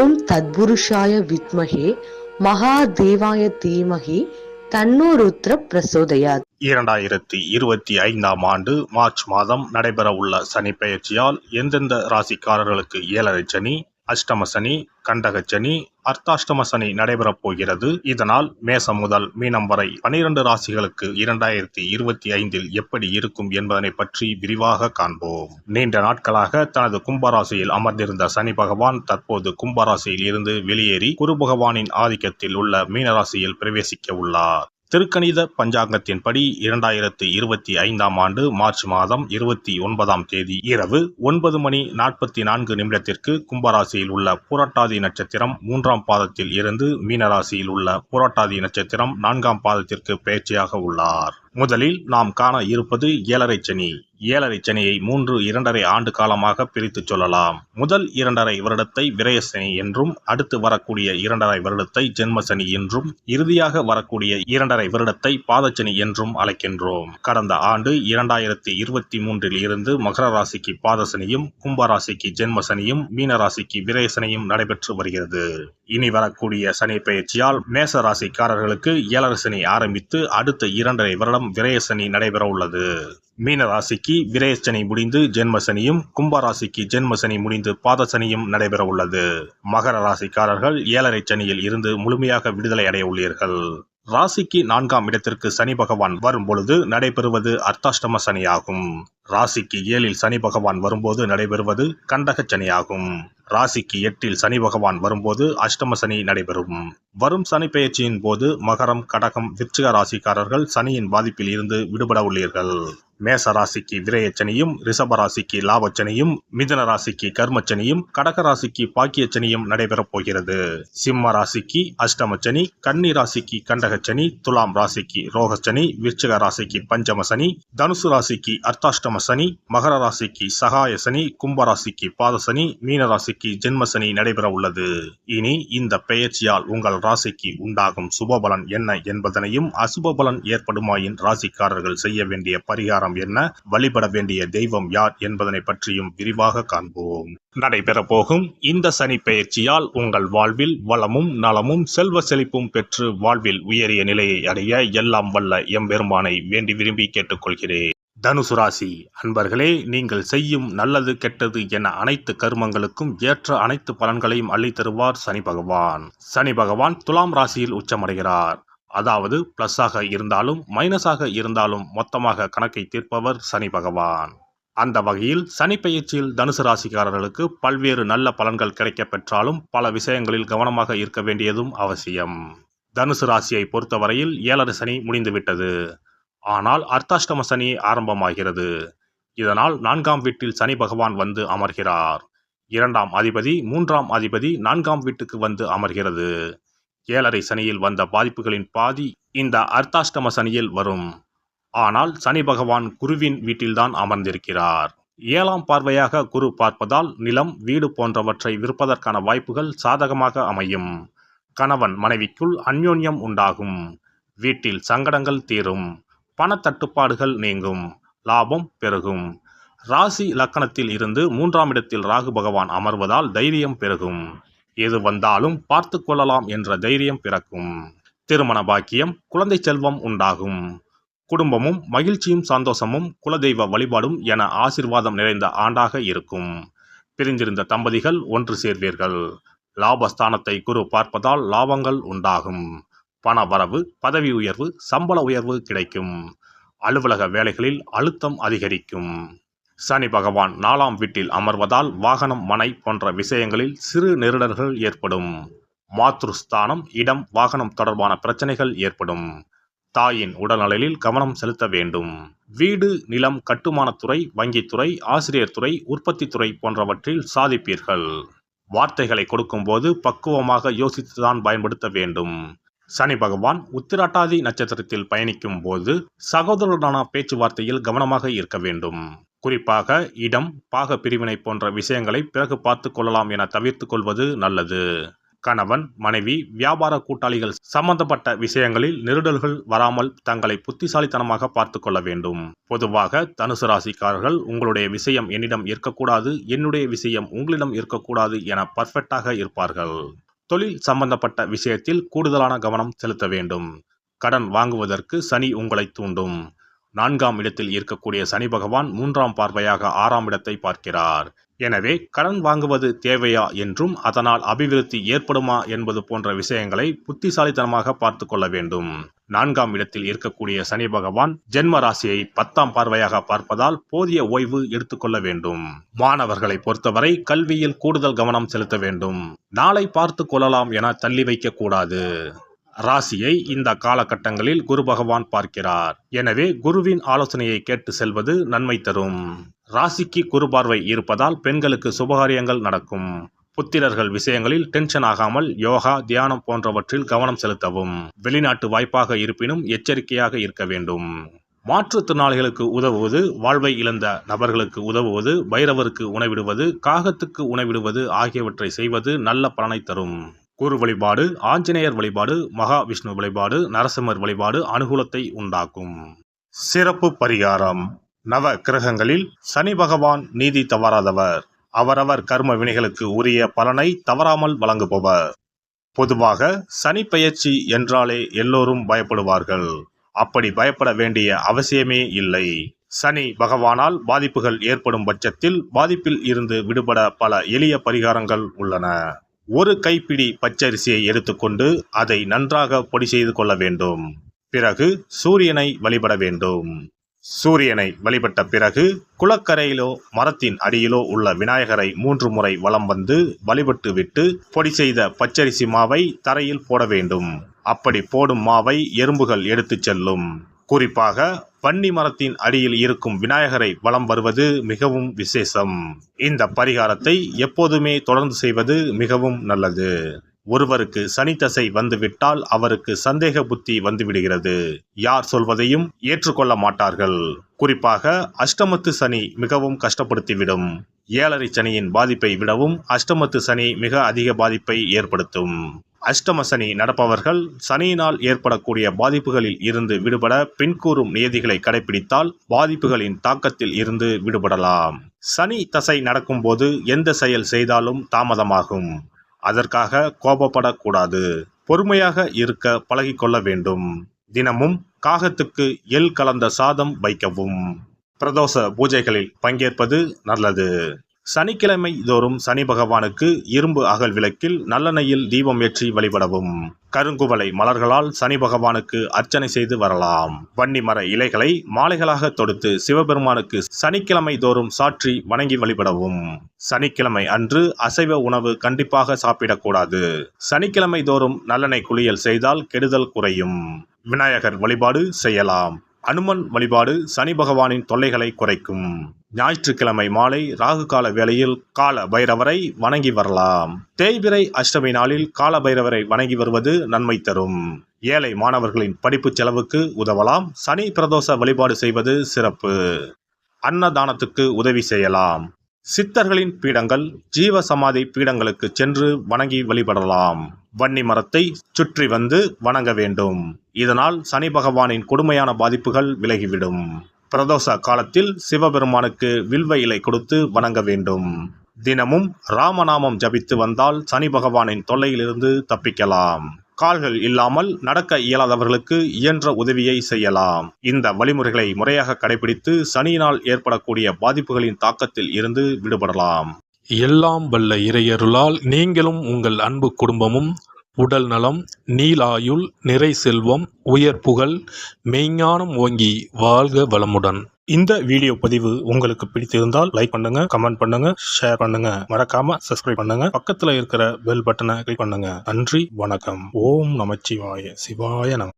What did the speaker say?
ஓம் தத்புருஷாய வித்மஹே மகாதேவாய தீமஹி தன்னோ ருத்ர பிரசோதயாத். 2025ஆம் ஆண்டு மார்ச் மாதம் நடைபெறவுள்ள சனி பெயர்ச்சியால் எந்தெந்த ராசிக்காரர்களுக்கு ஏழரை சனி, அஷ்டம சனி, கண்டக சனி, அர்த்தாஷ்டம சனி நடைபெறப் போகிறது. இதனால் மேசம் முதல் மீனம் வரை 12 ராசிகளுக்கு 2025இல் எப்படி இருக்கும் என்பதனை பற்றி விரிவாக காண்போம். நீண்ட நாட்களாக தனது கும்பராசியில் அமர்ந்திருந்த சனி பகவான் தற்போது கும்பராசியில் இருந்து வெளியேறி குரு பகவானின் ஆதிக்கத்தில் உள்ள மீனராசியில் பிரவேசிக்க உள்ளார். திருக்கணித பஞ்சாங்கத்தின்படி 2025ஆம் ஆண்டு மார்ச் மாதம் 29ஆம் தேதி இரவு 9:44 கும்பராசியில் உள்ள புரட்டாதி நட்சத்திரம் 3ஆம் பாதத்தில் இருந்து மீனராசியில் உள்ள புரட்டாதி நட்சத்திரம் 4ஆம் பாதத்திற்கு பெயர்ச்சியாக உள்ளார். முதலில் நாம் காண இருப்பது ஏழரை சனி. ஏழரை சனியை 2.5 ஆண்டு காலமாக பிரித்து சொல்லலாம். முதல் 2.5 வருடத்தை விரயசனி என்றும், அடுத்து வரக்கூடிய 2.5 வருடத்தை ஜென்மசனி என்றும், இறுதியாக வரக்கூடிய 2.5 வருடத்தை பாதச்சனி என்றும் அழைக்கின்றோம். கடந்த ஆண்டு 2023இல் இருந்து மகர ராசிக்கு பாதசனியும், கும்பராசிக்கு ஜென்மசனியும், மீனராசிக்கு விரயசனியும் நடைபெற்று வருகிறது. இனி வரக்கூடிய சனி பெயர்ச்சியால் மேச ராசிக்காரர்களுக்கு ஏழரை சனி ஆரம்பித்து அடுத்த 2.5 வருடம் விரயசனி நடைபெற உள்ளது. மீன ராசிக்கு விரயசனி முடிந்து ஜென்மசனியும், கும்பராசிக்கு ஜென்மசனி முடிந்து பாதசனியும் நடைபெற உள்ளது. மகர ராசிக்காரர்கள் ஏழரை சனியில் இருந்து முழுமையாக விடுதலை அடைய உள்ளீர்கள். ராசிக்கு 4ஆம் இடத்திற்கு சனி பகவான் வரும் பொழுது நடைபெறுவது அர்த்தாஷ்டம சனியாகும். ராசிக்கு 7இல் சனி பகவான் வரும்போது நடைபெறுவது கண்டக சனியாகும். ராசிக்கு 8இல் சனி பகவான் வரும்போது அஷ்டம சனி நடைபெறும். வரும் சனி பெயர்ச்சியின் போது மகரம், கடகம், விருச்சிக ராசிக்காரர்கள் சனியின் பாதிப்பில் இருந்து விடுபட உள்ளீர்கள். மேச ராசிக்கு விரயச்சனியும், ரிஷப ராசிக்கு லாபச்சனியும், மிதுன ராசிக்கு கர்மச்சனியும், கடக ராசிக்கு பாக்கியச்சனியும் நடைபெறப் போகிறது. சிம்ம ராசிக்கு அஷ்டமச்சனி, கன்னி ராசிக்கு கண்டகச்சனி, துலாம் ராசிக்கு ரோகச்சனி, விருச்சிக ராசிக்கு பஞ்சம சனி, தனுசு ராசிக்கு அர்த்தாஷ்டம சனி, மகர ராசிக்கு சகாய சனி, கும்பராசிக்கு பாதசனி, மீன ராசிக்கு ஜென்மசனி நடைபெற உள்ளது. இனி இந்த பெயர்ச்சியால் உங்கள் ராசிக்கு உண்டாகும் சுபபலன் என்ன என்பதனையும், அசுப பலன் ஏற்படுமாயின் ராசிக்காரர்கள் செய்ய வேண்டிய பரிகாரம் என்ன, வழிபட வேண்டிய தெய்வம் யார் என்பதனை பற்றியும் விரிவாக காண்போம். நடைபெற போகும் இந்த சனி பெயர்ச்சியால் உங்கள் வாழ்வில் வளமும் நலமும் செல்வ செழிப்பும் பெற்று வாழ்வில் உயரிய நிலையை அடைய எல்லாம் வல்ல எம்பெருமானை வேண்டி விரும்பி கேட்டுக்கொள்கிறேன். தனுசு ராசி அன்பர்களே, நீங்கள் செய்யும் நல்லது கெட்டது என அனைத்து கர்மங்களுக்கும் ஏற்ற அனைத்து பலன்களையும் அள்ளித்தருவார் சனி பகவான். சனி பகவான் துலாம் ராசியில் உச்சமடைகிறார். அதாவது பிளஸ்ஸாக இருந்தாலும் மைனஸாக இருந்தாலும் மொத்தமாக கணக்கை தீர்ப்பவர் சனி பகவான். அந்த வகையில் சனி பெயர்ச்சியில் தனுசு ராசிக்காரர்களுக்கு பல்வேறு நல்ல பலன்கள் கிடைக்க பெற்றாலும் பல விஷயங்களில் கவனமாக இருக்க வேண்டியதும் அவசியம். தனுசு ராசியை பொறுத்தவரையில் ஏழரை சனி முடிந்துவிட்டது. ஆனால் அர்த்தாஷ்டம சனி ஆரம்பமாகிறது. இதனால் 4ஆம் வீட்டில் சனி பகவான் வந்து அமர்கிறார். 2ஆம் அதிபதி 3ஆம் அதிபதி 4ஆம் வீட்டுக்கு வந்து அமர்கிறது. ஏழரை சனியில் வந்த பாதிப்புகளின் பாதி இந்த அர்த்தாஷ்டம சனியில் வரும். ஆனால் சனி பகவான் குருவின் வீட்டில்தான் அமர்ந்திருக்கிறார். 7ஆம் பார்வையாக குரு பார்ப்பதால் நிலம், வீடு போன்றவற்றை விற்பதற்கான வாய்ப்புகள் சாதகமாக அமையும். கணவன் மனைவிக்குள் அந்யோன்யம் உண்டாகும். வீட்டில் சங்கடங்கள் தீரும். பணத்தட்டுப்பாடுகள் நீங்கும். லாபம் பெருகும். ராசி லக்கணத்தில் இருந்து 3ஆம் இடத்தில் ராகு பகவான் அமர்வதால் தைரியம் பெருகும். எது வந்தாலும் பார்த்து கொள்ளலாம் என்ற தைரியம் பிறக்கும். திருமண பாக்கியம், குழந்தை செல்வம் உண்டாகும். குடும்பமும் மகிழ்ச்சியும் சந்தோஷமும் குலதெய்வ வழிபாடும் என ஆசீர்வாதம் நிறைந்த ஆண்டாக இருக்கும். பிரிந்திருந்த தம்பதிகள் ஒன்று சேர்வீர்கள். லாபஸ்தானத்தை குரு பார்ப்பதால் லாபங்கள் உண்டாகும். பண வரவு, பதவி உயர்வு, சம்பள உயர்வு கிடைக்கும். அலுவலக வேலைகளில் அழுத்தம் அதிகரிக்கும். சனி பகவான் 4ஆம் வீட்டில் அமர்வதால் வாகனம், மனை போன்ற விஷயங்களில் சிறு நெருடல்கள் ஏற்படும். மாத்ருஸ்தானம், இடம், வாகனம் தொடர்பான பிரச்சனைகள் ஏற்படும். தாயின் உடல்நலில் கவனம் செலுத்த வேண்டும். வீடு, நிலம், கட்டுமானத்துறை, வங்கித்துறை, ஆசிரியர் துறை, உற்பத்தி துறை போன்றவற்றில் சாதிப்பீர்கள். வார்த்தைகளை கொடுக்கும்போது பக்குவமாக யோசித்துதான் பயன்படுத்த வேண்டும். சனி பகவான் உத்திராட்டாதி நட்சத்திரத்தில் பயணிக்கும் போது சகோதரருடனான பேச்சுவார்த்தையில் கவனமாக இருக்க வேண்டும். குறிப்பாக இடம், பாக பிரிவினை போன்ற விஷயங்களை பிறகு பார்த்து கொள்ளலாம் என தவிர்த்து கொள்வது நல்லது. கணவன், மனைவி, வியாபார கூட்டாளிகள் சம்பந்தப்பட்ட விஷயங்களில் நெருடல்கள் வராமல் தங்களை புத்திசாலித்தனமாக பார்த்து கொள்ள வேண்டும். பொதுவாக தனுசு ராசிக்காரர்கள் உங்களுடைய விஷயம் என்னிடம் இருக்கக்கூடாது, என்னுடைய விஷயம் உங்களிடம் இருக்கக்கூடாது என பர்ஃபெக்டாக இருப்பார்கள். தொழில் சம்பந்தப்பட்ட விஷயத்தில் கூடுதலான கவனம் செலுத்த வேண்டும். கடன் வாங்குவதற்கு சனி உங்களை தூண்டும். 4ஆம் இடத்தில் இருக்கக்கூடிய சனி பகவான் 3ஆம் பார்வையாக 6ஆம் இடத்தை பார்க்கிறார். எனவே கடன் வாங்குவது தேவையா என்றும் அதனால் அபிவிருத்தி ஏற்படுமா என்பது போன்ற விஷயங்களை புத்திசாலித்தனமாக பார்த்து கொள்ள வேண்டும். 4ஆம் இடத்தில் இருக்கக்கூடிய சனி பகவான் ஜென்ம ராசியை 10ஆம் பார்வையாக பார்ப்பதால் போதிய ஓய்வு எடுத்துக்கொள்ள வேண்டும். மாணவர்களை பொறுத்தவரை கல்வியில் கூடுதல் கவனம் செலுத்த வேண்டும். நாளை பார்த்து கொள்ளலாம் என தள்ளி வைக்க கூடாது. ராசியை இந்த காலகட்டங்களில் குரு பகவான் பார்க்கிறார். எனவே குருவின் ஆலோசனையை கேட்டு செல்வது நன்மை தரும். ராசிக்கு குரு பார்வை இருப்பதால் பெண்களுக்கு சுபகாரியங்கள் நடக்கும். புத்திரர்கள் விஷயங்களில் டென்ஷன் ஆகாமல் யோகா, தியானம் போன்றவற்றில் கவனம் செலுத்தவும். வெளிநாட்டு வாய்ப்பாக இருப்பினும் எச்சரிக்கையாக இருக்க வேண்டும். மாற்றுத்திறனாளிகளுக்கு உதவுவது, வாழ்வை இழந்த நபர்களுக்கு உதவுவது, பைரவருக்கு உணவிடுவது, காகத்துக்கு உணவிடுவது ஆகியவற்றை செய்வது நல்ல பலனை தரும். குரு வழிபாடு, ஆஞ்சநேயர் வழிபாடு, மகாவிஷ்ணு வழிபாடு, நரசிம்மர் வழிபாடு அனுகூலத்தை உண்டாக்கும். சிறப்பு பரிகாரம். நவ கிரகங்களில் சனி பகவான் நீதி தவறாதவர். அவரவர் கர்ம வினைகளுக்கு உரிய பலனை தவறாமல் வழங்குபவர். பொதுவாக சனி பெயர்ச்சி என்றாலே எல்லோரும் பயப்படுவார்கள். அப்படி பயப்பட வேண்டிய அவசியமே இல்லை. சனி பகவானால் பாதிப்புகள் ஏற்படும் பட்சத்தில் பாதிப்பில் இருந்து விடுபட பல எளிய பரிகாரங்கள் உள்ளன. ஒரு கைப்பிடி பச்சரிசியை எடுத்துக்கொண்டு அதை நன்றாக பொடி செய்து கொள்ள வேண்டும். பிறகு சூரியனை வழிபட வேண்டும். சூரியனை வழிபட்ட பிறகு குளக்கரையிலோ மரத்தின் அடியிலோ உள்ள விநாயகரை 3 முறை வலம் வந்து வழிபட்டு விட்டு பொடி செய்த பச்சரிசி மாவை தரையில் போட வேண்டும். அப்படி போடும் மாவை எறும்புகள் எடுத்துச் செல்லும். குறிப்பாக வன்னி மரத்தின் அடியில் இருக்கும் விநாயகரை வலம் வருவது மிகவும் விசேஷம். இந்த பரிகாரத்தை எப்போதுமே தொடர்ந்து செய்வது மிகவும் நல்லது. ஒருவருக்கு சனி தசை வந்துவிட்டால் அவருக்கு சந்தேக புத்தி வந்துவிடுகிறது. யார் சொல்வதையும் ஏற்றுக்கொள்ள மாட்டார்கள். குறிப்பாக அஷ்டமத்து சனி மிகவும் கஷ்டப்படுத்திவிடும். 7.5 சனியின் பாதிப்பை விடவும் அஷ்டமத்து சனி மிக அதிக பாதிப்பை ஏற்படுத்தும். அஷ்டம சனி நடப்பவர்கள் சனியினால் ஏற்படக்கூடிய பாதிப்புகளில் இருந்து விடுபட பின்கூறும் நியதிகளை கடைபிடித்தால் பாதிப்புகளின் தாக்கத்தில் இருந்து விடுபடலாம். சனி தசை நடக்கும்போது எந்த செயல் செய்தாலும் தாமதமாகும். அதற்காக கோபப்படக்கூடாது. பொறுமையாக இருக்க பழகிக்கொள்ள வேண்டும். தினமும் காகத்துக்கு எள் கலந்த சாதம் வைக்கவும். பிரதோஷ பூஜைகளில் பங்கேற்பது நல்லது. சனிக்கிழமை தோறும் சனி பகவானுக்கு இரும்பு அகல் விளக்கில் நல்லெண்ணெயில் தீபம் ஏற்றி வழிபடவும். கருங்குவளை மலர்களால் சனி பகவானுக்கு அர்ச்சனை செய்து வரலாம். வன்னி மர இலைகளை மாலைகளாக தொடுத்து சிவபெருமானுக்கு சனிக்கிழமை தோறும் சாற்றி வணங்கி வழிபடவும். சனிக்கிழமை அன்று அசைவ உணவு கண்டிப்பாக சாப்பிடக்கூடாது. சனிக்கிழமை தோறும் நல்லெண்ணெய் குளியல் செய்தால் கெடுதல் குறையும். விநாயகர் வழிபாடு செய்யலாம். அனுமன் வழிபாடு சனி பகவானின் தொல்லைகளை குறைக்கும். ஞாயிற்றுக்கிழமை மாலை ராகு கால வேளையில் கால பைரவரை வணங்கி வரலாம். தேய்பிறை அஷ்டமி நாளில் கால பைரவரை வணங்கி வருவது நன்மை தரும். ஏழை மாணவர்களின் படிப்பு செலவுக்கு உதவலாம். சனி பிரதோஷ வழிபாடு செய்வது சிறப்பு. அன்னதானத்துக்கு உதவி செய்யலாம். சித்தர்களின் பீடங்கள், ஜீவ சமாதி பீடங்களுக்கு சென்று வணங்கி வழிபடலாம். வன்னி மரத்தை சுற்றி வந்து வணங்க வேண்டும். இதனால் சனி பகவானின் கொடுமையான பாதிப்புகள் விலகிவிடும். பிரதோஷ காலத்தில் சிவபெருமானுக்கு வில்வ இலை கொடுத்து வணங்க வேண்டும். தினமும் ராமநாமம் ஜபித்து வந்தால் சனி பகவானின் தொல்லையிலிருந்து தப்பிக்கலாம். கால்கள் இல்லாமல் நடக்க இயலாதவர்களுக்கு இயன்ற உதவியை செய்யலாம். இந்த வழிமுறைகளை முறையாக கடைபிடித்து சனியினால் ஏற்படக்கூடிய பாதிப்புகளின் தாக்கத்தில் இருந்து விடுபடலாம். எல்லாம் வல்ல இறையருளால் நீங்களும் உங்கள் அன்பு குடும்பமும் உடல் நலம், நீலாயுள், நிறை செல்வம், உயர் புகழ், மெய்ஞானம் ஓங்கி வாழ்க வளமுடன். இந்த வீடியோ பதிவு உங்களுக்கு பிடித்திருந்தால் லைக் பண்ணுங்க, கமெண்ட் பண்ணுங்க, ஷேர் பண்ணுங்க. மறக்காம சப்ஸ்கிரைப் பண்ணுங்க. பக்கத்துல இருக்கிற பெல் பட்டனை கிளிக் பண்ணுங்க. நன்றி, வணக்கம். ஓம் நமச்சிவாய. சிவாய நம.